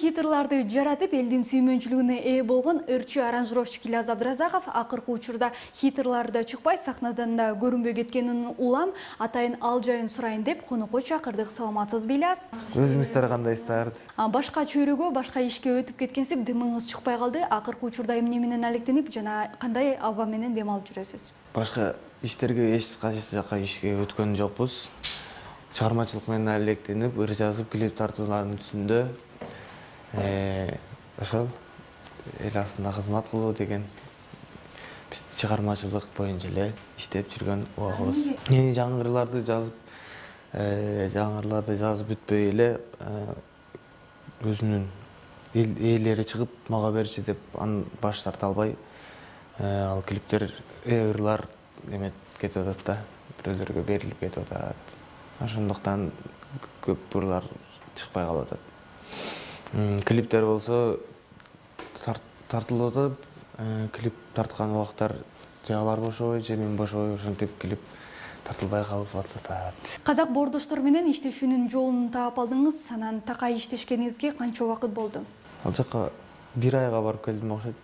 хитрларды жаратып, элдин сүймөнчүлүгүнө ээ болгон ырчы аранжировщик Ильяз Абдыразаков акыркы учурда хитрларды чыкпай, сахнадан да көрүнбөй кеткенин улам, атайын ал жайын сурайын деп конокко чакырдык. Саламатсызбы, Ильяз? Өзүңүздөр кандайсыздар? Башка чөйрөгө, башка ишке өтүп кеткенсип, дымыңыз чыкпай калды. Акыркы учурда эмне менен алектенип жана кандай аба менен дем алып жүрөсүз? Башка иштерге эч кайсы жака ишке өткөн жокпуз. Чыгармачылык менен алектенип, ыр жазып, клип тартуулардын үстүндө ошол эл астында кызмат кылуу деген биз чыгармачылык боюнча эле иштеп жүргөн убагыбыз. Жаңырlарды жазып бүтпөй эле өзүнүн ээлери чыгып мага берчи деп анын баш тарта албай, ал клиптер ырлар эме кетип атат да, бирөөлөргө берилип кетип атат. Ошондуктан көп ырлар чыкпай калып атат. Клиптер болсо тартылып атат. Клип тарткан убактар же алар бошобой, же мен бошобой ошентип клип тартылбай калып атат. Казак боордоштор менен иштешүүнүн жолун таап алдыңыз. Анан такай иштешкениңизге канча убакыт болду? Ал жака 1 айга барып келдим окшойт.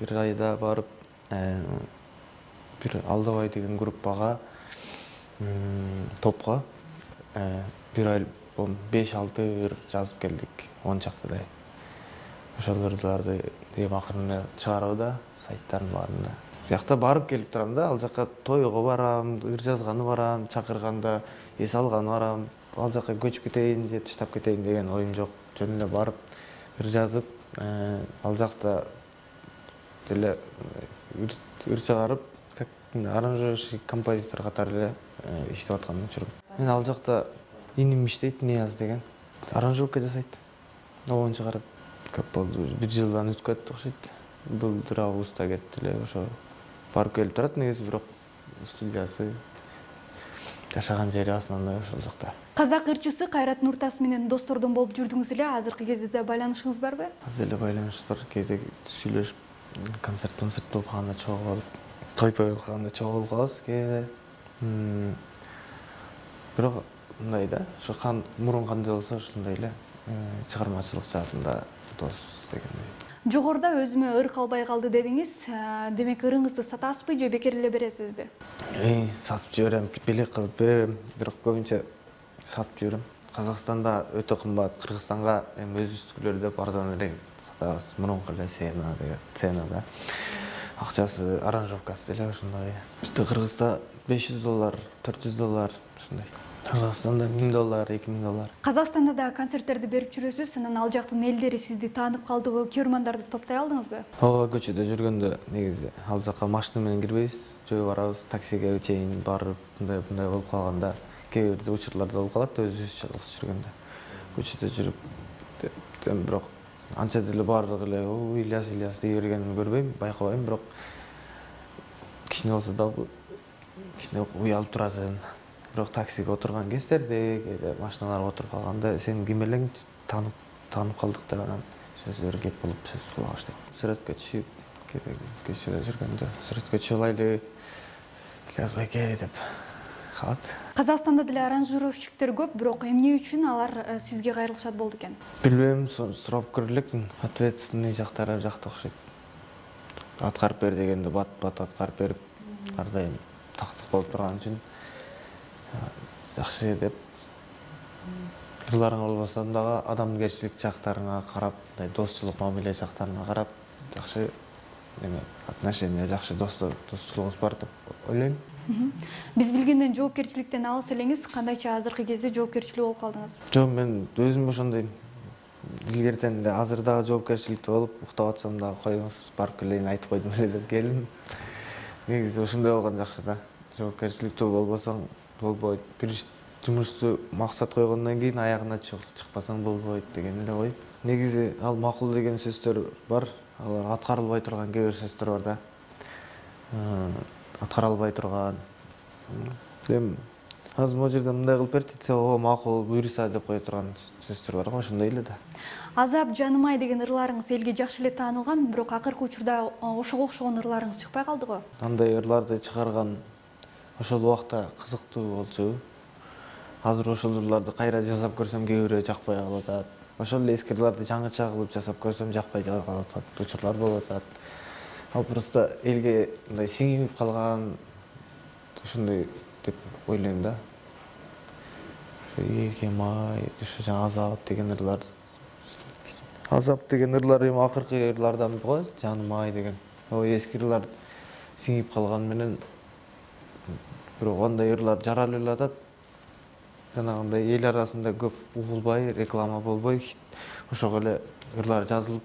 1 айда барып, бир Алдабай деген группага, топко 1 альбом 5-6 ыр жазып келдик, 10 чактыдай. Ошол ырларды эми акырында чыгарууда, сайттардын баарында. Биякта барып келип турам да, ал жака тойго барам, ыр жазганы барам, чакырганда эс алганы барам. Ал жака көчүп кетейин же таштап кетейин деген оюм жок. Жөн эле барып ыр жазып, ал жакта деле ыр чыгарып, аранжировщик, композитор катары эле иштеп аткан учурум. Мен ал жакта иним иштейт, Нияз деген. Аранжировка жасайт. Обон чыгарат. Көп болду. 1 жылдан өтүп кетти окшойт. Былтыр августта кетти эле, ошо барып келип турат негизи, бирок студиясы, жашаган жери основной ошол жакта. Казак ырчысы Кайрат Нуртас менен достордон болуп жүрдүңүз эле, азыркы кезде да байланышыңыз барбы? Азыр эле байланышыбыз бар. Кээде сүйлөшүп, концерт болуп калганда чогулуп, той болуп калганда чогулуп калабыз кээде. Бирок мындай да, ошо мурун кандай болсо ошондой эле чыгармачылык жаатында досбуз дегендей. Жогоруда өзүмө ыр калбай калды дедиңиз. Демек ырыңызды сатасызбы же бекер эле бересизби? Сатып жиберем, белек кылып берем, бирок көбүнчө сатып жиберем. Казакстанда өтө кымбат, Кыргызстанга эми өзүбүздүкүлөр деп арзан эле сатабыз. Мурунку эле ценада. Акчасы, аранжировкасы деле ошондой. Бизде Кыргызда $500, $400 ошондой. Казакстанда $1000, $2000. Казакстанда да концерттерди берип жүрөсүз. Анан ал жактын элдери сизди таанып калдыбы, көрөрмандарды топтой алдыңызбы? Ооба, көчөдө жүргөндө негизи ал жака машина менен кирбейбиз, жөө барабыз, таксиге чейин барып, мындай болуп калганда, кээ бир учурларда болуп калат, өзүбүз жалгыз жүргөндө. Көчөдө жүрүп, бирок анча деле баардыгы эле Ильяз дей бергенин көрбөйм, байкабайм, бирок кичине болсо да кичине уялып турасың. Бирок таксиге отурган кездерде, кээде машиналарга отуруп калганда, сен ким элең, таанып калдык деп анан сөздөр кеп болуп сөз кыла баштайт. Сүрөткө түшүп, кээде көчөдө жүргөндө, сүрөткө түшүп алайлы, Ильяз байке деп калат. Казакстанда деле аранжировщиктер көп, бирок эмне үчүн алар сизге кайрылышат болду экен? Билбейм, сурап көрөлүкмүн. Ответственный жактары жакта окшойт. Аткарып бер дегенде бат аткарып берип, ар дайым тактык болуп турган үчүн жакшы деп. Ырларың болбосо дагы адамгерчилик жактарыңа карап, достчулук мамиле жактарына карап, жакшы эме отношения, жакшы достчулугубуз бар деп ойлойм. Биз билгенден жоопкерчиликтен алыс элеңиз, кандайча азыркы кезде жоопкерчилик болуп калдыңыз? Жок, мен өзүм ошондойм. Илгертен эле азыр дагы жоопкерчиликте болуп, уктап атсам дагы коюңуз, барып келейин айтып койдум эле деп келдим. Негизи ошондой болгон жакшы да. Жоопкерчиликтүү болбосоң болбойт. Бир жумушту максат койгондон кийин аягына чыкпасаң болбойт деген эле ой. Негизи ал макул деген сөздөр бар, алар аткарылбай турган кээ бир сөздөр бар да. Аткара албай турган. Эми азыр могу жерде мындай кылып бер десе, макул, буйруса деп кое турган сөздөр бар го, ошондой эле да. Азап жанымай деген ырларыңыз элге жакшы эле таанылган, бирок акыркы учурда ошого окшогон ырларыңыз чыкпай калдыгы? Андай ырларды чыгарган ошол убакта кызыктуу болчу. Азыр ошол ырларды кайра жасап көрсөм кээ бирөө жакпай калып атат. ошол эле эскериларды жаңыча кылып жасап көрсөм жакпай калат учурлар болуп атат. Ал просто элге мындай сиңип калган ушундай деп ойлойм да. Ийгем ай, ушу жаңа азап деген ырлар эми акыркы ырлардан го, жаным ай деген. Эски ырлар сиңип калган менен бирок андай ырлар жаралып эле атат. Жанагындай эл арасында көп угулбай, реклама болбой, ошого эле ырлар жазылып,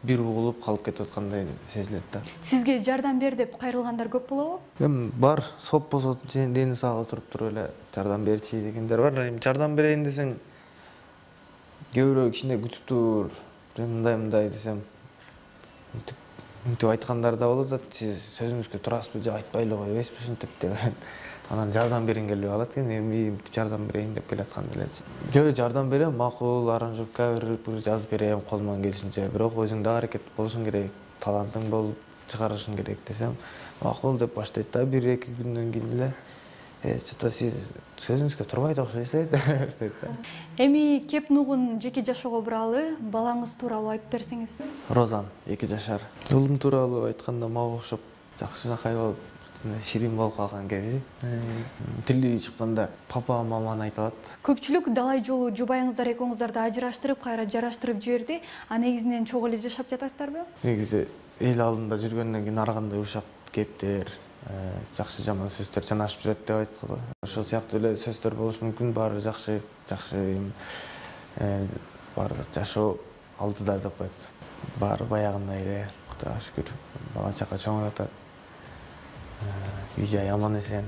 бир угулуп калып кетип аткандай сезилет да. Сизге жардам бер деп кайрылгандар көп болобу? Эми бар, соп болсо дени сагып туруп эле жардам берчи дегендер бар. Эми жардам берейин десең, көбүрөөк кичине күтүп тур, мындай десем, мынтип айткандар да болот. Сиз сөзүңүзгө турасызбы, же айтпай эле койбойсузбу ушинтип деп. Анан жардам бергим келип калат экен, эми жардам берейин деп келаткан элечи. Жөө жардам берем, макул аранжировка бир жазып берем колуман келишинче. Бирок өзүңдө аракет болушуң керек, талантың болуп чыгарышың керек десем, макул деп баштайт да, 1-2 күндөн кийин эле что-то сиз сөзүңүзгө турбайт окшойсуз деп баштайт да. Эми Кеп Нугун жеке жашоого буралы балаңыз тууралуу айтып берсеңиз. Розан 2 жашар. Улум тууралуу айтканда мага окшоп жакшынакай болуп, ширин болуп калган кези. Тили чыкканда папа, маманы айта алат. Көпчүлүк далай жолу жубайыңыздар экөөңүздарды ажыраштырып, кайра жараштырып жиберди. А негизинен чогуу эле жашап жатасыздарбы? Негизи эл алдында жүргөндөн кийин ар кандай ушак кептер, жакшы жаман сөздөр жанашып жүрөт деп айткылы. Ошол сыяктуу эле сөздөр болушу мүмкүн, баары жакшы баары жашоо алдыда деп коет. Баары баягындай эле, Кудайга шүгүр. Бала чака чоңоюп атат. Үй жай аман эсен.